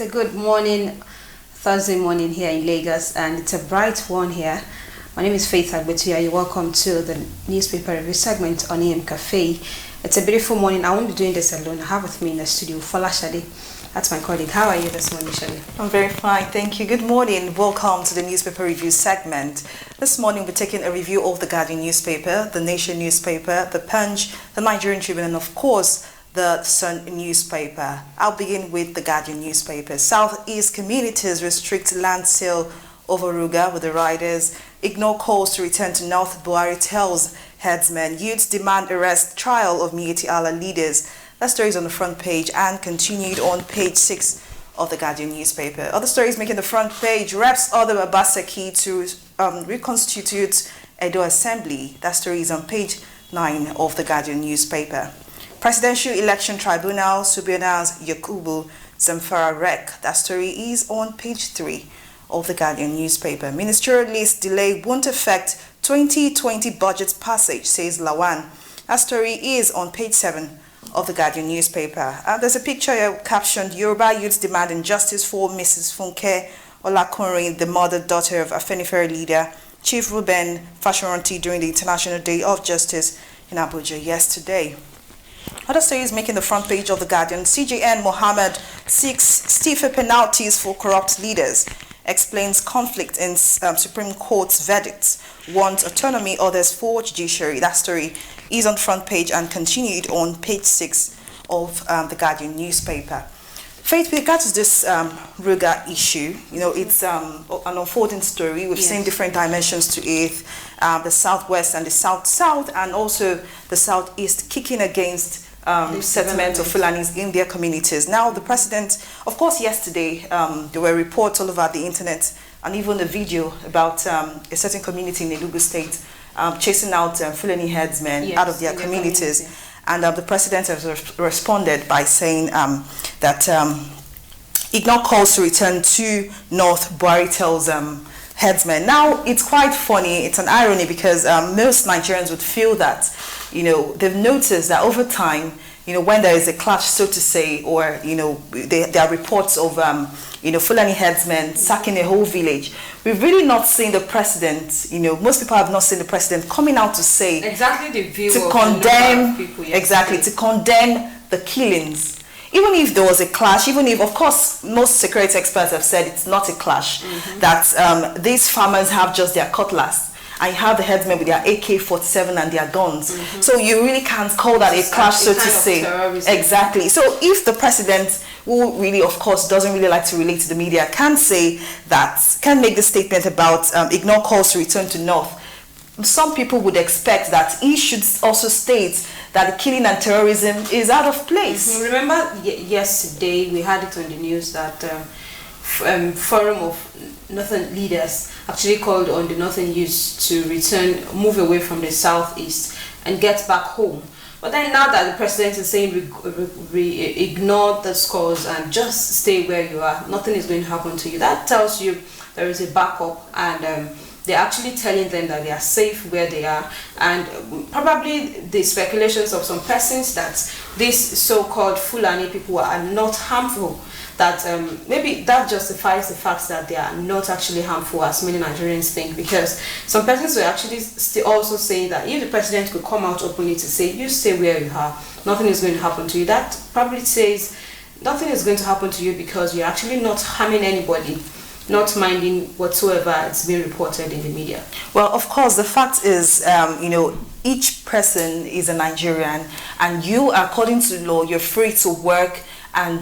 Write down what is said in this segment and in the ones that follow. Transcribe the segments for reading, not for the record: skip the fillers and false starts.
It's a good morning, Thursday morning here in Lagos, and it's a bright one here. My name is Faith Agbetia. You're welcome to the newspaper review segment on EM Cafe. It's a beautiful morning. I won't be doing this alone. I have with me in the studio Fola Shade. That's my colleague. How are you this morning, Shade? I'm very fine, thank you. Good morning. Welcome to the newspaper review segment. This morning we're taking a review of the Guardian newspaper, the Nation newspaper, the Punch, the Nigerian Tribune, and of course, the Sun newspaper. I'll begin with the Guardian newspaper. Southeast communities restrict land sale over Ruga with the riders. Ignore calls to return to North. Buhari tells headsmen. Youths demand arrest trial of Miyetti Allah leaders. That story is on the front page and continued on page 6 of the Guardian newspaper. Other stories making the front page. Reps order Obaseki to reconstitute Edo Assembly. That story is on page 9 of the Guardian newspaper. Presidential Election Tribunal, Subiona's Yakubu Zamfara Rek. That story is on page 3 of the Guardian newspaper. Ministerial list delay won't affect 2020 budget passage, says Lawan. That story is on page 7 of the Guardian newspaper. There's a picture here captioned, Yoruba youths demanding justice for Mrs. Funke Olakunrin, the mother-daughter of Afenifere leader Chief Ruben Fashoranti during the International Day of Justice in Abuja yesterday. Other stories making the front page of the Guardian. CJN Mohammed seeks stiffer penalties for corrupt leaders. Explains conflict in Supreme Court's verdicts. Wants autonomy, others for judiciary. That story is on front page and continued on page 6 of the Guardian newspaper. Faith, with regard to this Ruga issue, it's an unfolding story. We've seen different dimensions to it. The Southwest and the South, and also the Southeast kicking against settlement of Fulanis in their communities. Now, the president, of course, yesterday, there were reports all over the internet and even a video about a certain community in Enugu State chasing out Fulani headsmen out of their communities. And the president has responded by saying that ignore calls to return to North. Buhari tells headsmen. Now, it's quite funny. It's an irony because most Nigerians would feel that, they've noticed that over time, when there is a clash, so to say, or, there are reports of, Fulani headsmen sacking a whole village. We've really not seen the president, most people have not seen the president coming out to say, exactly the view to of condemn, people, to condemn the killings. Even if there was a clash, even if, of course, most security experts have said it's not a clash, that these farmers have just their cutlass. I have the headsmen with their AK-47 and their guns. So you really can't call that a clash, so to say. Exactly. So if the president, who really, of course, doesn't really like to relate to the media, can make the statement about ignore calls to return to North, some people would expect that he should also state that the killing and terrorism is out of place. Remember yesterday we had it on the news that Forum of Northern Leaders actually called on the Northern youths to move away from the Southeast and get back home. But then now that the president is saying ignore the scores and just stay where you are, nothing is going to happen to you. That tells you there is a backup, and they're actually telling them that they are safe where they are. And probably the speculations of some persons that these so-called Fulani people are not harmful, that maybe that justifies the fact that they are not actually harmful as many Nigerians think, because some persons were actually also saying that if the president could come out openly to say, you stay where you are, nothing is going to happen to you, that probably says nothing is going to happen to you because you're actually not harming anybody, not minding whatsoever it's being reported in the media. Well, of course, the fact is, each person is a Nigerian, and you, according to law, you're free to work and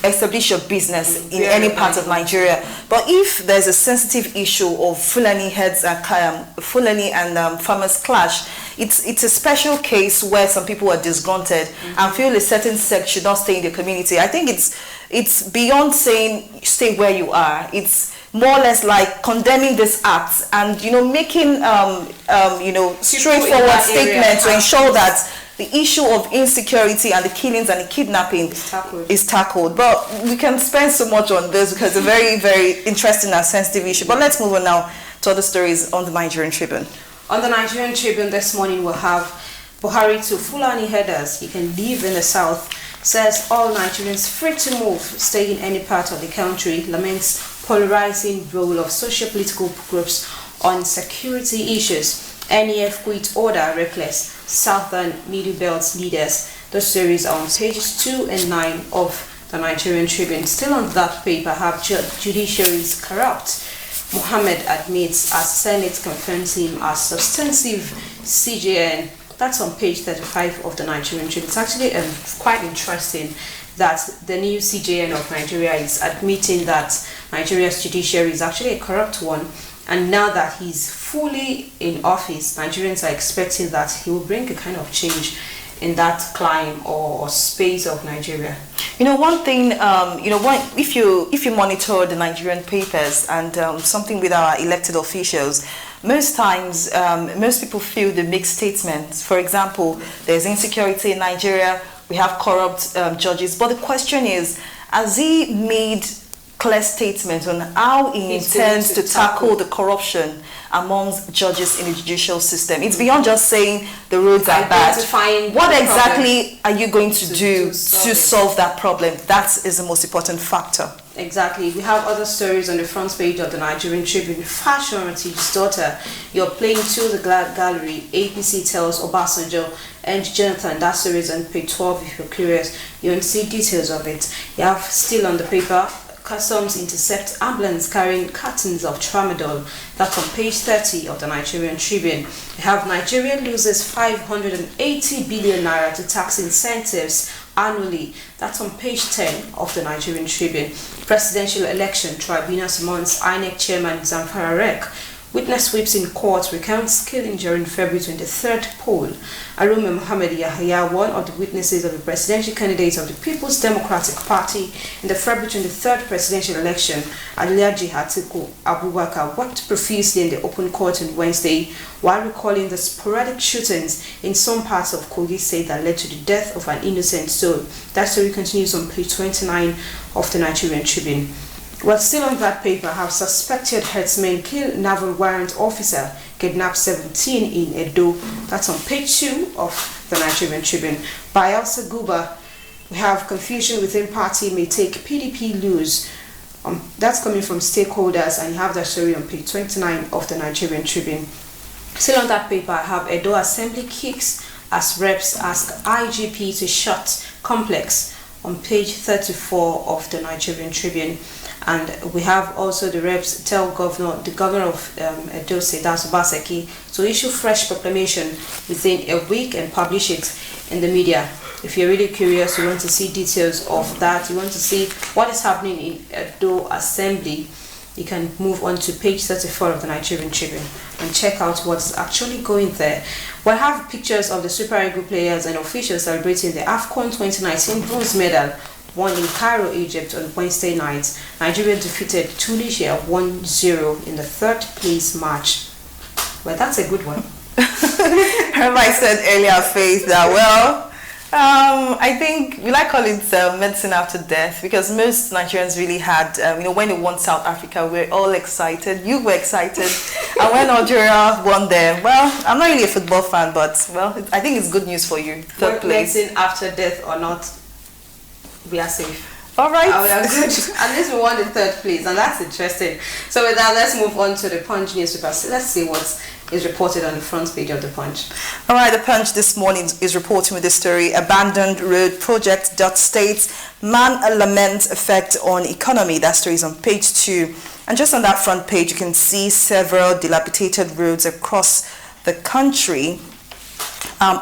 establish your business in any part of Nigeria. But if there's a sensitive issue of Fulani heads and Fulani and farmers clash, it's a special case where some people are disgruntled and feel a certain sect should not stay in the community. I think it's beyond saying stay where you are. It's more or less like condemning this act and making straightforward statements to ensure that the issue of insecurity and the killings and the kidnapping is tackled. But we can spend so much on this because it's a very, very interesting and sensitive issue. But let's move on now to other stories on the Nigerian Tribune. On the Nigerian Tribune this morning, we'll have Buhari to Fulani headers. You can live in the south. says all Nigerians free to move, stay in any part of the country, laments polarizing role of socio-political groups on security issues. NEF quit order reckless, Southern Middle Belt leaders. Those series are on pages 2 and 9 of the Nigerian Tribune. Still on that paper, have judiciary is corrupt. Mohammed admits as Senate confirms him as substantive CJN. That's on page 35 of the Nigerian Tribune. It's actually quite interesting that the new CJN of Nigeria is admitting that Nigeria's judiciary is actually a corrupt one. And now that he's fully in office, Nigerians are expecting that he will bring a kind of change in that climb or space of Nigeria. You know, one thing, if you monitor the Nigerian papers and something with our elected officials, most times most people feel the mixed statements. For example, there's insecurity in Nigeria, we have corrupt judges, but the question is, has he made clear statements on how he intends to tackle the corruption amongst judges in the judicial system? It's beyond just saying the roads are bad. What exactly are you going to do to solve that problem? That is the most important factor. Exactly. We have other stories on the front page of the Nigerian Tribune. Fashion Rati's daughter, you're playing to the gallery. APC tells Obasanjo and Jonathan. That series on page 12 if you're curious. You can see details of it. You have still on the paper, Customs intercept ambulance carrying cartons of tramadol. That's on page 30 of the Nigerian Tribune. We have Nigeria loses 580 billion naira to tax incentives annually. That's on page 10 of the Nigerian Tribune. Presidential election tribunal summons INEC chairman Zamfara Rek. Witness whips in court recounts killing during February 23rd poll. Arome Mohammed Yahya, one of the witnesses of the presidential candidate of the People's Democratic Party in the February 23rd presidential election, Alhaji Atiku Abubakar, wept profusely in the open court on Wednesday while recalling the sporadic shootings in some parts of Kogi State that led to the death of an innocent soul. That story continues on page 29 of the Nigerian Tribune. Well, still on that paper, have suspected herdsmen kill naval warrant officer, kidnap 17 in Edo. That's on page 2 of the Nigerian Tribune. By Elsa Guba, we have confusion within party may take PDP lose. That's coming from stakeholders, and you have that story on page 29 of the Nigerian Tribune. Still on that paper, I have Edo Assembly kicks as reps ask IGP to shut complex on page 34 of the Nigerian Tribune. And we have also the reps tell the governor of Edo State, that's Obaseki, to issue fresh proclamation within a week and publish it in the media. If you're really curious, you want to see details of that, you want to see what is happening in Edo Assembly, you can move on to page 34 of the Nigerian Tribune and check out what's actually going there. We'll have pictures of the Super Eagles players and officials celebrating the AFCON 2019 bronze medal won in Cairo, Egypt on Wednesday night. Nigeria defeated Tunisia 1-0 in the third place match. Well, that's a good one. Remember I said earlier, Faith, that I think we like calling it medicine after death, because most Nigerians really had, when they won South Africa, we're all excited. You were excited. And when Nigeria won there, well, I'm not really a football fan, but, well, I think it's good news for you. Third place. Medicine after death or not, we are safe. All right. We are good. At least we won the third place, and that's interesting. So with that, let's move on to the Punch newspaper. So let's see what is reported on the front page of the Punch. All right, the Punch this morning is reporting with the story, abandoned road project states man laments effect on economy. That story is on page 2. And just on that front page, you can see several dilapidated roads across the country.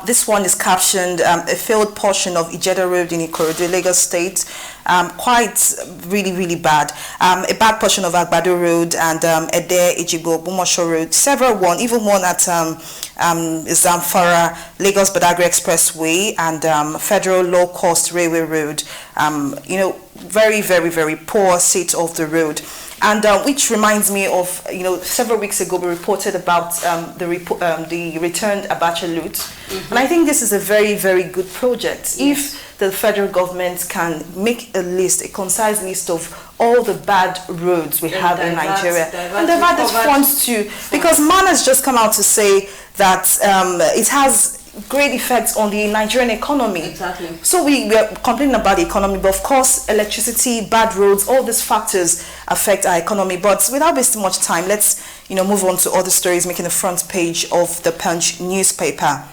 This one is captioned a failed portion of Ijeda Road in Ikorodu, Lagos State. Quite really bad. A bad portion of Agbado Road and Ede, Ejigbo, Bumosho Road. Several even one at Zamfara, Lagos Badagry Expressway and Federal Low Cost Railway Road. Very poor state of the road. And which reminds me of, several weeks ago we reported about the returned Abacha loot. Mm-hmm. And I think this is a very good project. Yes. If the federal government can make a concise list of all the bad roads we have in Nigeria, and divert the funds too, because MAN has just come out to say that it has great effects on the Nigerian economy. Exactly. So we are complaining about the economy, but of course, electricity, bad roads, all these factors affect our economy. But without wasting much time, let's move on to other stories making the front page of the Punch newspaper.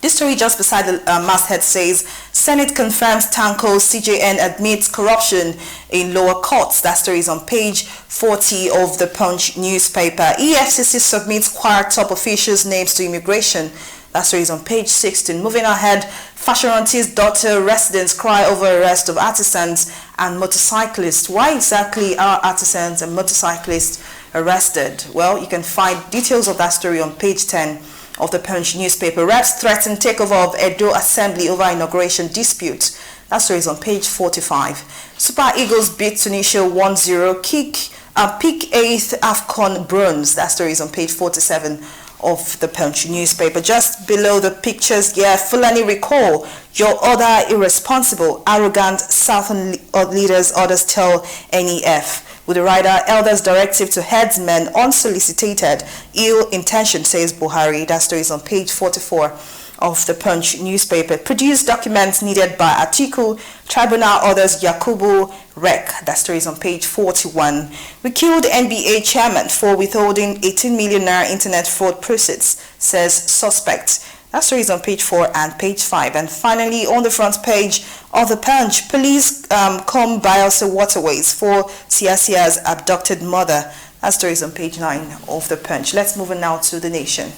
This story just beside the masthead says, Senate confirms Tanko CJN admits corruption in lower courts. That story is on page 40 of the Punch newspaper. EFCC submits Kwara top officials' names to immigration. That story is on page 16. Moving ahead, Fashoranti's daughter residents cry over arrest of artisans and motorcyclists. Why exactly are artisans and motorcyclists arrested? Well, you can find details of that story on page 10 of the Punch newspaper. Reps threaten takeover of Edo Assembly over inauguration dispute. That story is on page 45. Super Eagles beat Tunisia 1-0, pick 8th AFCON bronze. That story is on page 47 of the Punch newspaper. Just below the pictures here, Fulani recall, your order irresponsible, arrogant Southern leaders, others tell NEF. With the rider, elders directive to headsmen unsolicited, ill intention, says Buhari. That story is on page 44 of the Punch newspaper. Produce documents needed by Atiku, tribunal orders Yakubu Rek. That story is on page 41. We killed NBA chairman for withholding 18 million naira internet fraud proceeds, says suspect. That story is on page 4 and page 5. And finally, on the front page of the Punch, police comb Bielsa waterways for Siasia's abducted mother. That story is on page 9 of the Punch. Let's move on now to The Nation.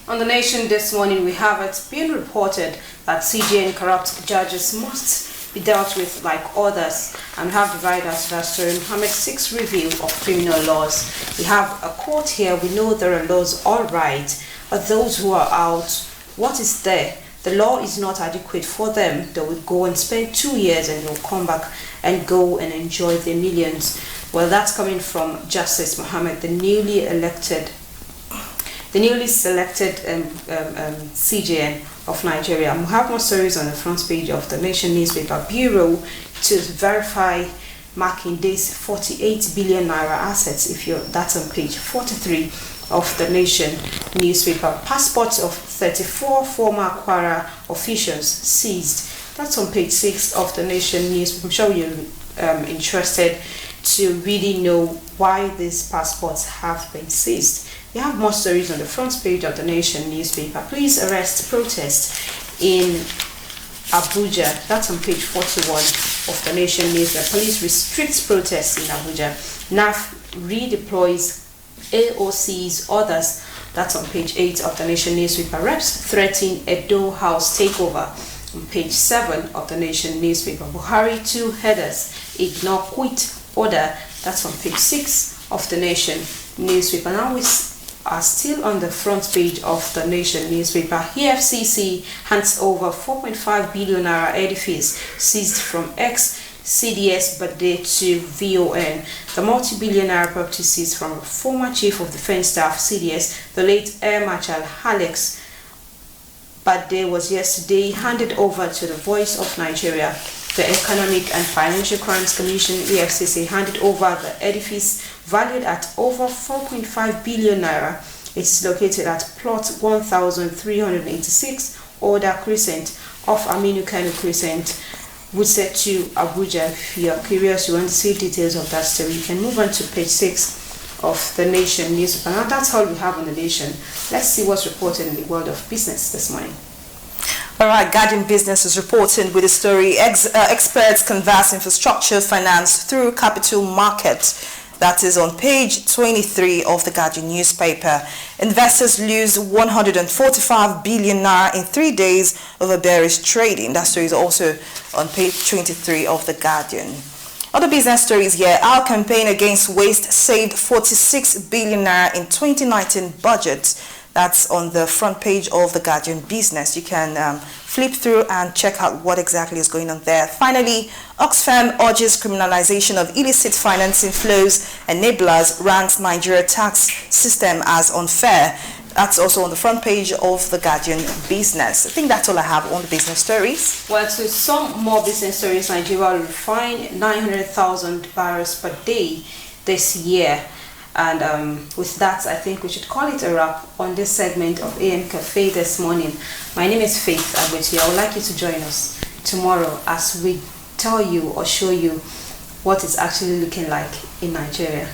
On The Nation this morning, we have it being reported that CJN corrupt judges must be dealt with like others, and we have the writers to that story. Mohammed 6 review of criminal laws. We have a quote here. We know there are laws, all right, but those who are out, what is there? The law is not adequate for them. They will go and spend 2 years and they'll come back and go and enjoy their millions. Well, that's coming from Justice Mohammed, the newly selected CJN of Nigeria. We have more stories on the front page of the Nation newspaper. Bureau to verify Makinde's 48 billion naira assets. That's on page 43 of the Nation newspaper. Passports of 34 former Kwara officials seized. That's on page 6 of the Nation newspaper. I'm sure you're interested to really know why these passports have been seized. We have more stories on the front page of the Nation newspaper. Police arrest protest in Abuja. That's on page 41 of the Nation newspaper. Police restricts protests in Abuja. NAF redeploys AOC's others. That's on page 8 of the Nation newspaper. Reps threaten Edo House takeover. On page 7 of the Nation newspaper. Buhari 2 headers ignore quit order. That's on page 6 of the Nation newspaper. Now we are still on the front page of the Nation newspaper. EFCC hands over 4.5 billion naira edifice seized from ex-CDS Bade to VON. The multi-billion naira property seized from former Chief of Defence Staff CDS, the late Air Marshal Alex Bade, was yesterday handed over to the Voice of Nigeria. The Economic and Financial Crimes Commission, EFCC, handed over the edifice valued at over 4.5 billion naira. It is located at plot 1386 Order Crescent off Aminu Kano Crescent, Wuse to Abuja. If you are curious, you want to see details of that story, you can move on to page 6 of the Nation newspaper. Now that's all we have on the Nation. Let's see what's reported in the world of business this morning. All right, Guardian Business is reporting with the story, experts canvass infrastructure finance through capital market. That is on page 23 of the Guardian newspaper. Investors lose 145 billion naira in 3 days over bearish trading. That story is also on page 23 of the Guardian. Other business stories here. Our campaign against waste saved 46 billion naira in 2019 budget. That's on the front page of the Guardian Business. You can flip through and check out what exactly is going on there. Finally, Oxfam urges criminalization of illicit financing flows. Enablers ranks Nigeria tax system as unfair. That's also on the front page of the Guardian Business. I think that's all I have on the business stories. Well, to some more business stories, Nigeria will refine 900,000 barrels per day this year. And with that, I think we should call it a wrap on this segment of AM Cafe this morning. My name is Faith Agbetu. I would like you to join us tomorrow as we tell you or show you what it's actually looking like in Nigeria.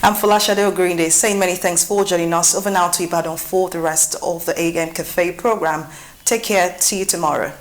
I'm Folashade Ogrinde saying many thanks for joining us. Over now to Ibadan for the rest of the AM Cafe program. Take care. See you tomorrow.